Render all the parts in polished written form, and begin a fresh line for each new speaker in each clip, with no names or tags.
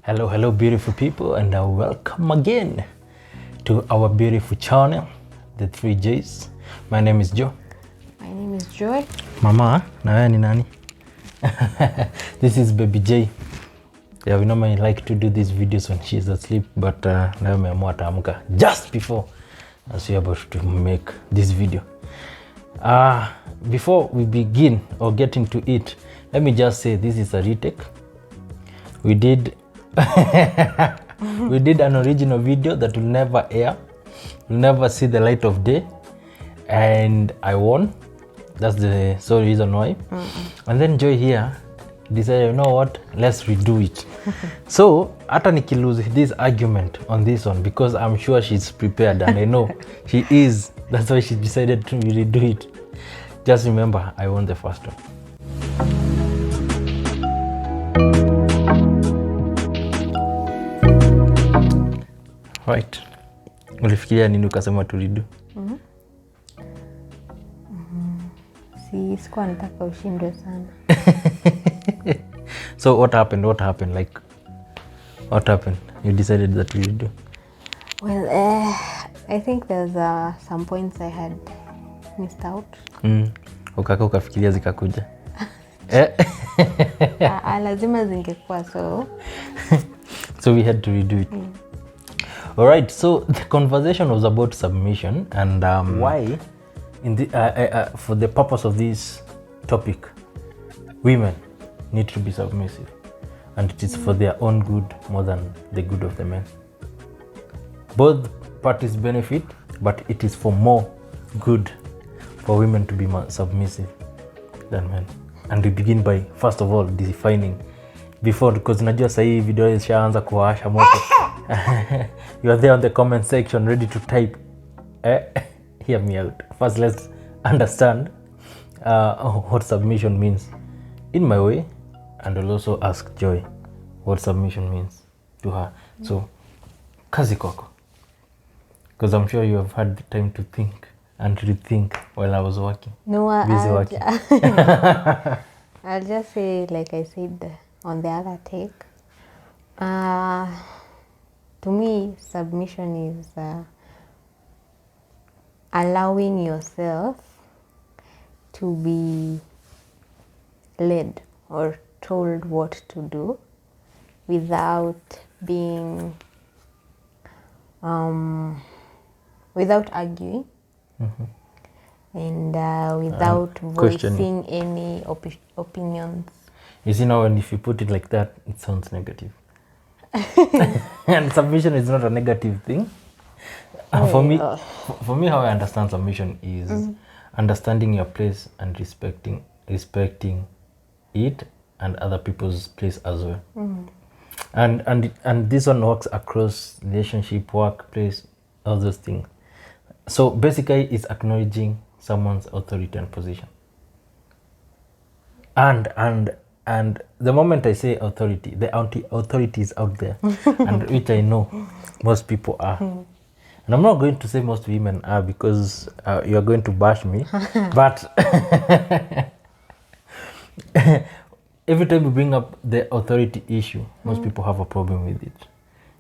Hello beautiful people, and welcome again to our beautiful channel, the 3Js. My name is Joe.
My name is Joy.
Mama, na wewe ni nani? This is Baby J. Yeah, we normally like to do these videos when she's asleep, but now meamua taamka just before as we're about to make this video. Before we begin or get into it, let me just say this is a retake. We did an original video that will never air, will never see the light of day, and I won. That's the sole reason why. And then Joy here decided, you know what, let's redo it. So hata nikilose this argument on this one, because I'm sure she's prepared and I know she is, that's why she decided to redo it. Just remember, I won the first one. Right. Ulifikiria nini ukasema tulidu?
Sikuwa nataka ushindwe sana.
So what happened? Like, what happened? You decided that you do?
Well, I think there's some points I had missed out.
Ukafikiria zikakuja?
Lazima zingekuwa so.
So we had to redo it. Alright, so the conversation was about submission and why, in the for the purpose of this topic, women need to be submissive, and it is for their own good more than the good of the men. Both parties benefit, but it is for more good for women to be submissive than men. And we begin by, first of all, defining before, because najua sahi video ishaanza kuwasha moto. You are there on the comment section ready to type. Hear me out. First, let's understand what submission means in my way, and I'll also ask Joy what submission means to her. So, kazi kwako, because I'm sure you have had the time to think and rethink while I was working. Busy working.
I'll just say, like I said on the other take, to me, submission is allowing yourself to be led or told what to do without being, without arguing, and without voicing any opinions.
You see, now, and if you put it like that, it sounds negative. And submission is not a negative thing. For me, how I understand submission is understanding your place and respecting it and other people's place as well. And this one works across relationship, workplace, all those things. So basically, it's acknowledging someone's authority and position. And the moment I say authority, the authority is out there, and which I know most people are. And I'm not going to say most women are, because you're going to bash me. But every time we bring up the authority issue, most people have a problem with it.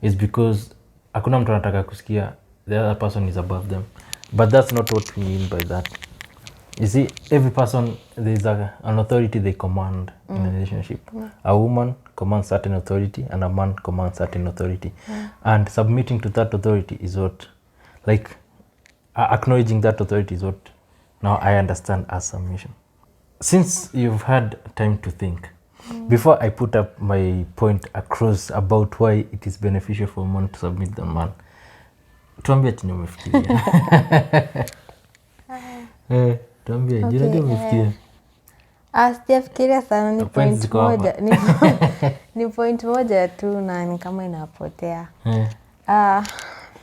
It's because hakuna mtu anataka kusikia the other person is above them. But that's not what we mean by that. You see, every person, there's an authority they command in a relationship. A woman commands certain authority and a man commands certain authority. And submitting to that authority is what, like, acknowledging that authority is what now I understand as submission. Since you've had time to think, before I put up my point across about why it is beneficial for a man to submit the man, tuambie chenye umefikiria. Tuambie, jina ndio umefikiria.
Sijafikiria sana, ni point moja. Ni point moja tu na ni kama inapotea.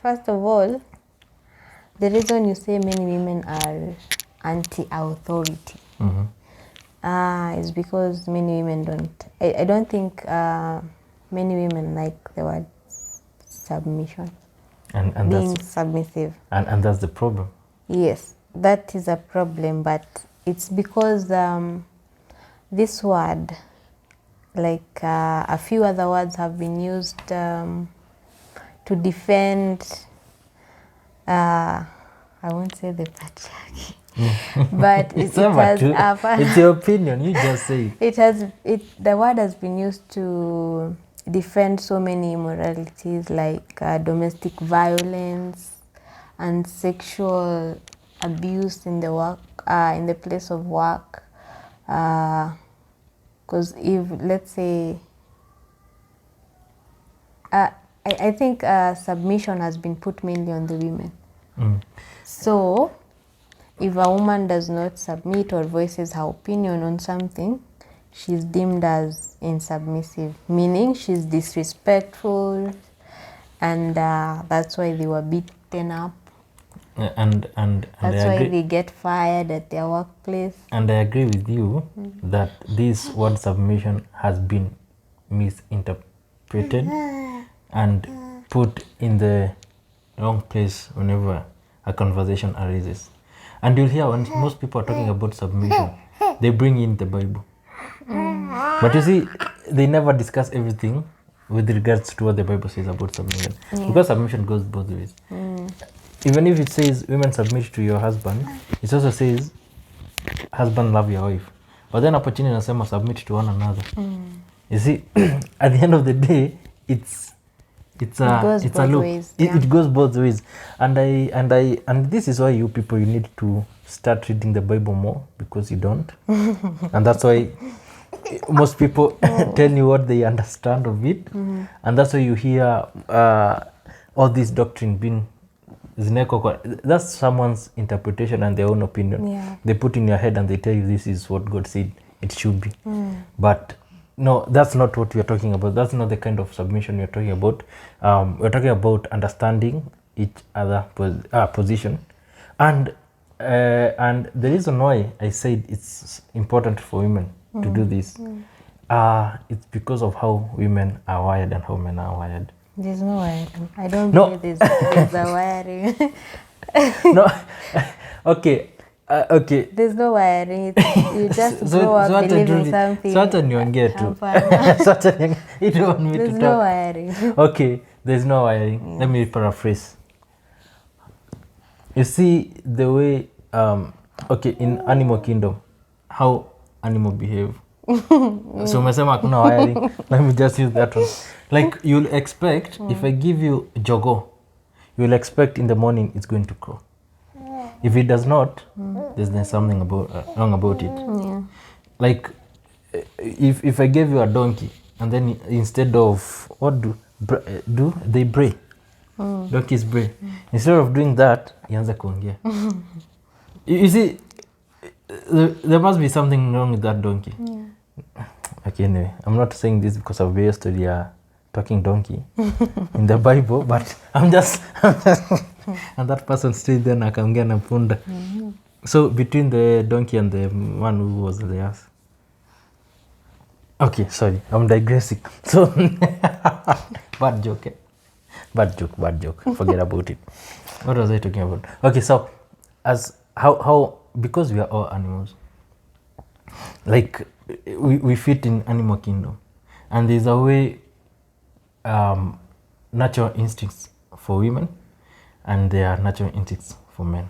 First of all, the reason you say many women are anti-authority is because many women don't. I don't think many women like the word submission. And being submissive.
And that's the problem.
Yes, that is a problem, but it's because this word like a few other words have been used to defend, I won't say the patriarchy, but it has,
it's your opinion, you just say
the word has been used to defend so many immoralities like domestic violence and sexual abuse in the work, in the place of work. Because if, let's say, I think submission has been put mainly on the women. So if a woman does not submit or voices her opinion on something, she's deemed as insubmissive, meaning she's disrespectful, and that's why they were beaten up.
And
that's why they get fired at their workplace.
And I agree with you that this word submission has been misinterpreted and put in the wrong place whenever a conversation arises. And you'll hear when most people are talking about submission, they bring in the Bible. But you see, they never discuss everything with regards to what the Bible says about submission. Because submission goes both ways. Even if it says women submit to your husband, it also says husband love your wife. But then hapo chini nasema submit to one another. You see, at the end of the day, it goes both ways. And this is why you people, you need to start reading the Bible more, because you don't. And that's why most people tell you what they understand of it. And that's why you hear all this doctrine being that's someone's interpretation and their own opinion. They put in your head and they tell you this is what God said it should be. But no, that's not what we're talking about. That's not the kind of submission we're talking about. We're talking about understanding each other position. And the reason why I said it's important for women to do this, it's because of how women are wired and how men are wired.
There's no wiring. I don't believe there's a wiring.
No. Okay. Okay.
There's no wiring. You just grow up believing something.
So hata niongee tu. You don't want me to talk.
There's no wiring.
Okay. There's no wiring. Let me paraphrase. You see the way, okay, in animal kingdom, how animal behave. So umesema hakuna wiring. Let me just use that one. Like you'll expect, if I give you jogo, you'll expect in the morning it's going to crow. If it does not, there's something wrong about it. Like if I gave you a donkey and then instead of what do they bray? Donkeys bray. Instead of doing that, ianza kuongea. You see, there must be something wrong with that donkey. Okay, anyway, I'm not saying this because I've based on the talking donkey in the Bible, but I'm just and that person stayed there akaongea na punda. So between the donkey and the man who was the ass. Okay, sorry, I'm digressing. So bad joke. Bad joke. Forget about it. What was I talking about? Okay, so as how because we are all animals, like we fit in animal kingdom, and there's a way natural instincts for women and there are natural instincts for men.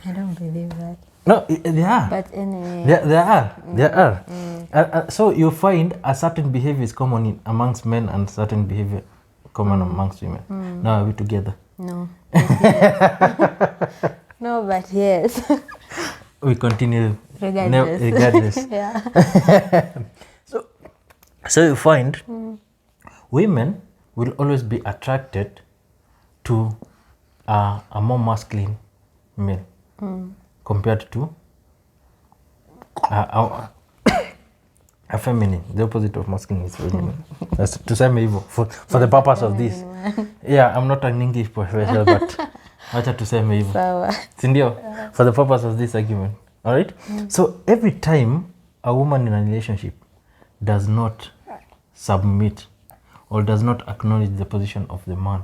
I don't believe that.
No, there are.
But anyway.
There are. So you find a certain behavior is common amongst men and certain behavior common amongst women. Now are we together?
No. No, but yes.
We continue
regardless. Yeah.
So you find women will always be attracted to a more masculine male compared to a feminine. The opposite of masculine is feminine. Tuseme hivyo for the purpose of this. Yeah, I'm not an English professor, but acha tuseme hivyo.
Sawa.
Sindio? For the purpose of this argument. All right? So every time a woman in a relationship does not submit or does not acknowledge the position of the man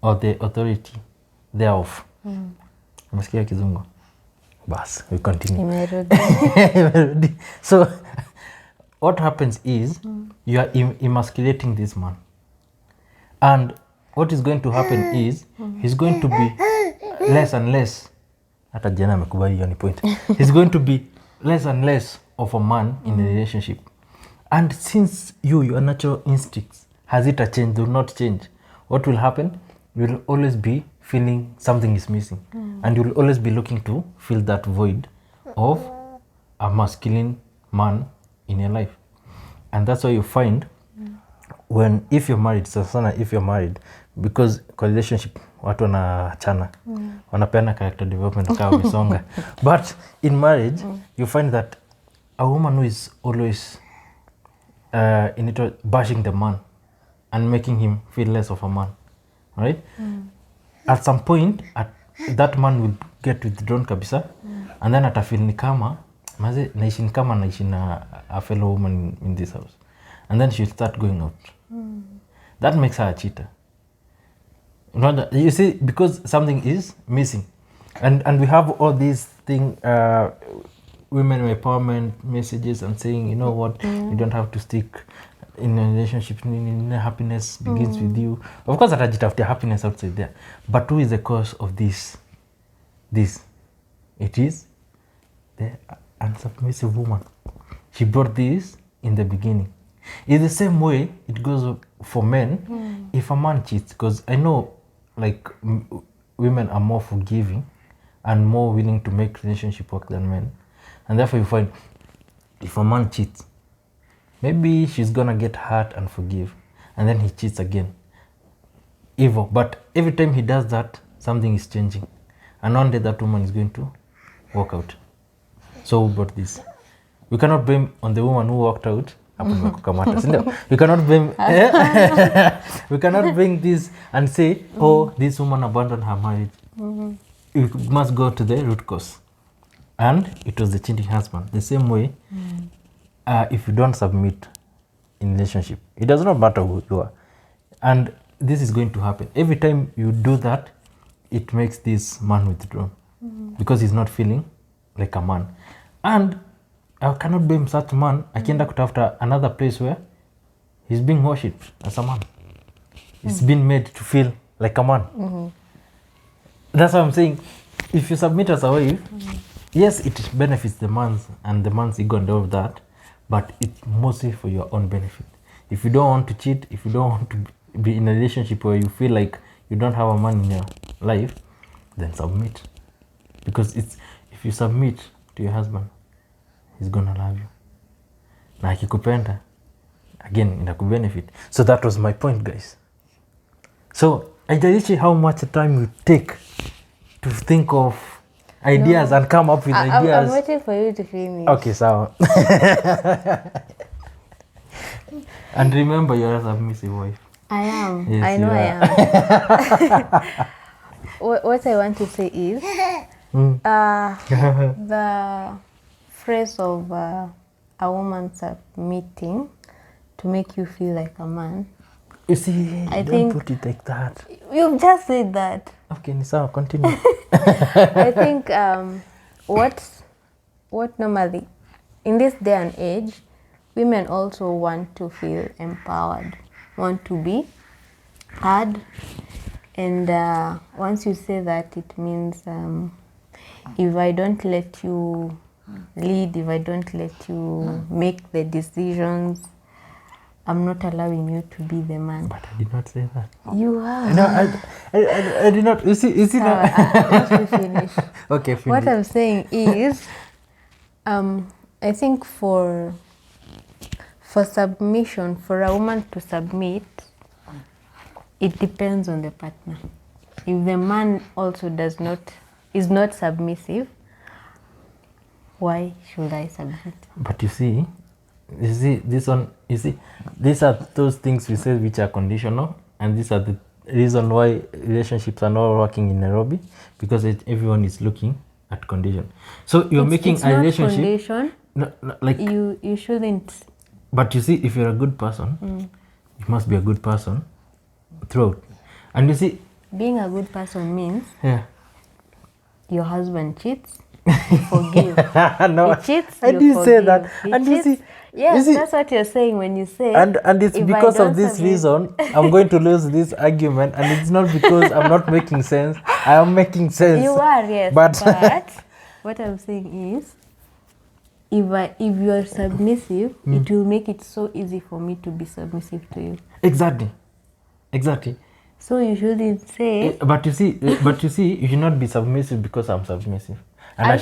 or the authority thereof. Umesikia kizungu? Bas, we continue.
Imerudi.
So what happens is you are emasculating this man, and what is going to happen is he's going to be less and less. Hata jana amekubali hiyo ni point. He's going to be less and less of a man in a relationship, and since your natural instincts has it a change, do not change. What will happen? You will always be feeling something is missing, and you will always be looking to fill that void of a masculine man in your life. And that's why you find if you're married, sasa if you're married, because kwa relationship watu wanachana wanapeana character development kama umesonga, but in marriage you find that a woman who is always bashing the man and making him feel less of a man, right? At some point that man will get withdrawn kabisa, and then atafeel ni kama naishi na a fellow woman in this house, and then she'll start going out. That makes her a cheater. You see, because something is missing, and we have all these things, women empowerment messages, and saying, you know what, you don't have to stick in a relationship. Happiness begins with you. Of course, atajitafutia happiness outside there, but who is the cause of this? It is the unsubmissive woman. She brought this in the beginning. In the same way, it goes for men. If a man cheats, because I know, like, women are more forgiving and more willing to make relationship work than men, and therefore you find if a man cheats, maybe she's gonna get hurt and forgive, and then he cheats again. Evil. But every time he does that, something is changing, and one day that woman is going to walk out. So who brought this? We cannot blame on the woman who walked out. We cannot blame we cannot bring this and say, oh, this woman abandoned her marriage. You must go to the root cause, and it was the cheating husband. The same way, if you don't submit in relationship, it does not matter who you are, and this is going to happen every time you do that. It makes this man withdraw because he's not feeling like a man, and I cannot blame such man. Akienda kutafuta another place where he's being worshipped as a man. He's been made to feel like a man. That's what I'm saying. If you submit as a wife, yes, it benefits the man's and the man's ego and all of that, but it's mostly for your own benefit. If you don't want to cheat, if you don't want to be in a relationship where you feel like you don't have a man in your life, then submit. Because if you submit to your husband, he's gonna love you. Na akikupenda, again, inakubenefit. So that was my point, guys. So haijalishi how much time you take to think of ideas and come up with ideas.
I'm waiting for you to finish.
Okay, so and remember, you're a submissive wife.
I am.
Yes,
I know
you
I am. What I want to say is the phrase of a woman submitting to make you feel like a man.
You see, don't put it like that.
You've just said that.
Okay, Nisa, continue.
I think what normally, in this day and age, women also want to feel empowered, want to be heard. And once you say that, it means if I don't let you lead, if I don't let you make the decisions, I'm not allowing you to be the man.
But I did not say that.
You are.
No, I did not. You see
Let me finish.
Okay, finish.
What I'm saying is, I think for submission, for a woman to submit, it depends on the partner. If the man also is not submissive, why should I submit?
But you see this one. You see, these are those things we say which are conditional, and these are the reason why relationships are not working in Nairobi, because everyone is looking at condition. So you're making a relationship.
Condition.
No, like
you shouldn't.
But you see, if you're a good person, you must be a good person throughout. And you see,
being a good person means
your
husband cheats, you forgive.
No,
he cheats,
I
you
didn't say
forgive.
that.
He
And
cheats, Yes, that's what you're saying when you say.
And it's because of this reason I'm going to lose this argument, and it's not because I'm not making sense. I am making sense.
You are, yes. But what I'm saying is, if you are submissive, it will make it so easy for me to be submissive to you.
Exactly.
So you shouldn't say.
But you see, you should not be submissive because I'm submissive, and I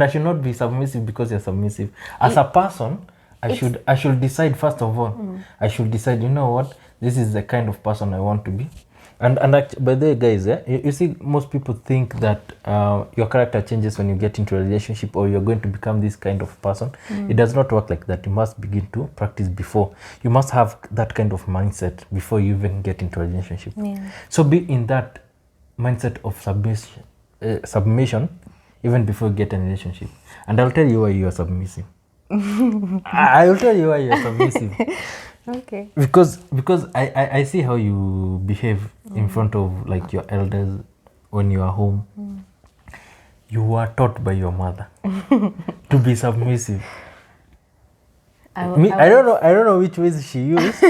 should not be submissive because you're submissive. As a person, I should decide first of all. I should decide. You know what? This is the kind of person I want to be. And by the way, guys, you see, most people think that your character changes when you get into a relationship, or you're going to become this kind of person. It does not work like that. You must begin to practice before. You must have that kind of mindset before you even get into a relationship. So be in that mindset of submission even before you get a relationship. And I'll tell you why you are submissive. I will tell you why you are submissive.
Okay.
Because I see how you behave in front of like your elders when you are home. You were taught by your mother to be submissive. I don't know which ways she used,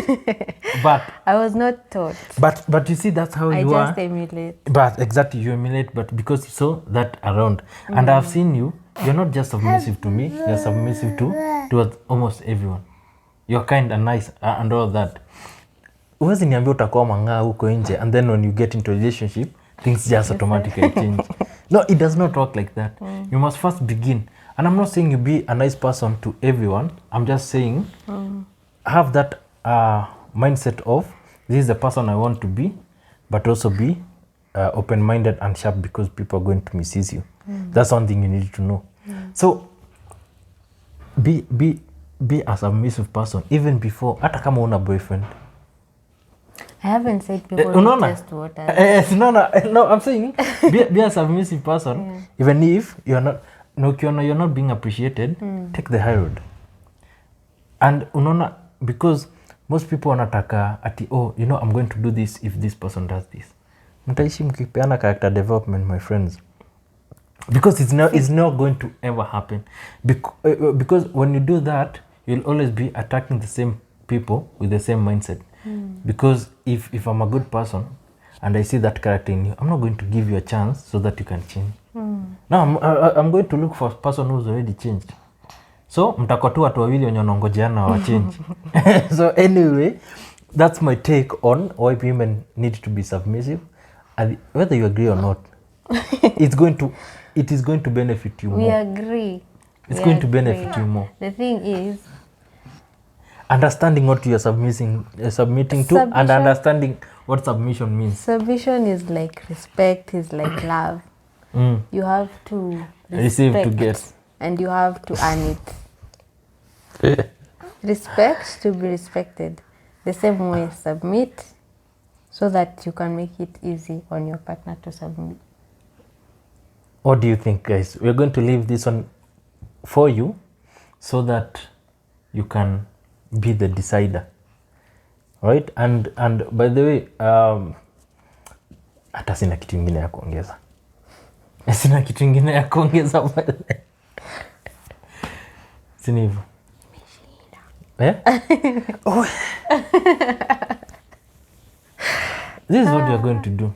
but
I was not taught.
But you see, that's how you are.
I just emulate.
But exactly, you emulate, but because you saw that around, and I've seen you. You're not just submissive to me. You're submissive towards almost everyone. You're kind and nice and all that. Huwezi niambia utakuwa mang'aa huko nje, and then when you get into a relationship, things just automatically change. No, it does not work like that. You must first begin. And I'm not saying you be a nice person to everyone. I'm just saying have that mindset of this is the person I want to be, but also be open-minded and sharp, because people are going to misuse you. That's one thing you need to know. So be a submissive person even before, hata kama una boyfriend.
I haven't said people test waters.
No, I'm saying be a submissive person even if you're not being appreciated. Take the high road. And unaona, because most people wanataka ati, oh, I'm going to do this if this person does this. Mtaishi mkipeana character development, my friends. Because it's not going to ever happen. Because when you do that, you'll always be attacking the same people with the same mindset. Because if I'm a good person and I see that character in you, I'm not going to give you a chance so that you can change. No, I'm going to look for a person who's already changed. So mtakuwa tu watu wawili wenye wanangojeana wa change. So anyway, that's my take on why women need to be submissive. And whether you agree or not, it is going to benefit you more.
We agree.
It's going to benefit you more.
The thing is,
understanding what you are submitting to, and understanding what submission means.
Submission is like respect, is like love. You have to
receive to get,
and you have to earn it. Respect to be respected. The same way, submit so that you can make it easy on your partner to submit.
What do you think, guys? We're going to leave this one for you so that you can be the decider, right? And by the way, hata sina kitu ingine ya kuongeza. Sina kitu ingine ya kuongeza pale. Sina hivyo. Oh. This is what you're going to do.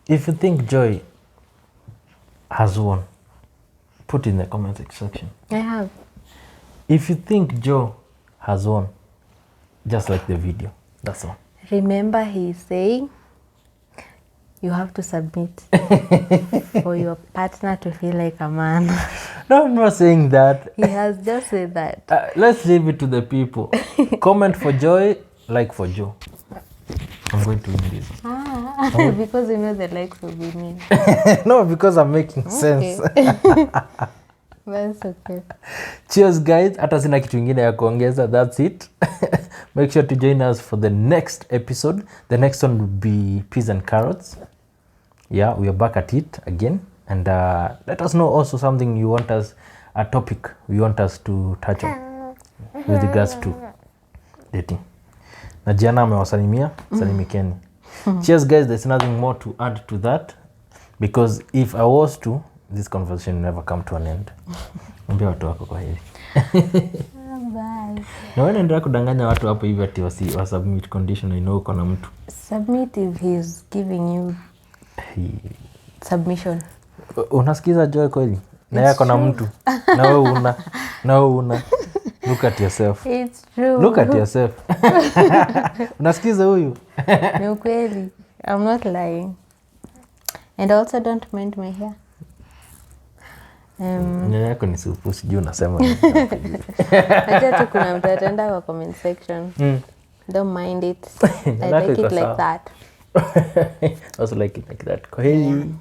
If you think Joy has won, put in the comment section.
I have.
If you think Joe has won, just like the video. That's all.
Remember, he's saying you have to submit for your partner to feel like a man.
No, I'm not saying that.
He has just said that.
Let's leave it to the people. Comment for Joy, like for Joe. I'm going to win this.
Because you know the likes will be me.
No, because I'm making sense.
That's okay.
Cheers, guys. Hata sina kitu ingine ya kuongeza. That's it. Make sure to join us for the next episode. The next one will be peas and carrots. Yeah, we are back at it again. And let us know also something you want us, a topic we want us to touch on with regards to dating. Na Jana amewasalimia, salimikeni. Cheers, guys. There's nothing more to add to that, because if I was to, this conversation will never come to an end. Mbia watu wako kwa hili.
Bye.
Na wewe unaendelea kudanganya watu hapo hivi ati wa submit conditional uko na mtu.
Submit if he's giving you submission.
Unasikiza Joy kweli? Na yako na mtu. Na wewe una. Look at yourself.
It's true.
Look at yourself. Unasikiza huyu?
Ni ukweli. I'm not lying. And also don't mind my hair.
Nywele yako ni supu, sijui unasema.
Acha tu kuna mtu ataenda kwa comment section. Don't mind it. I like it like that.
I also like it like that. Kwa heri.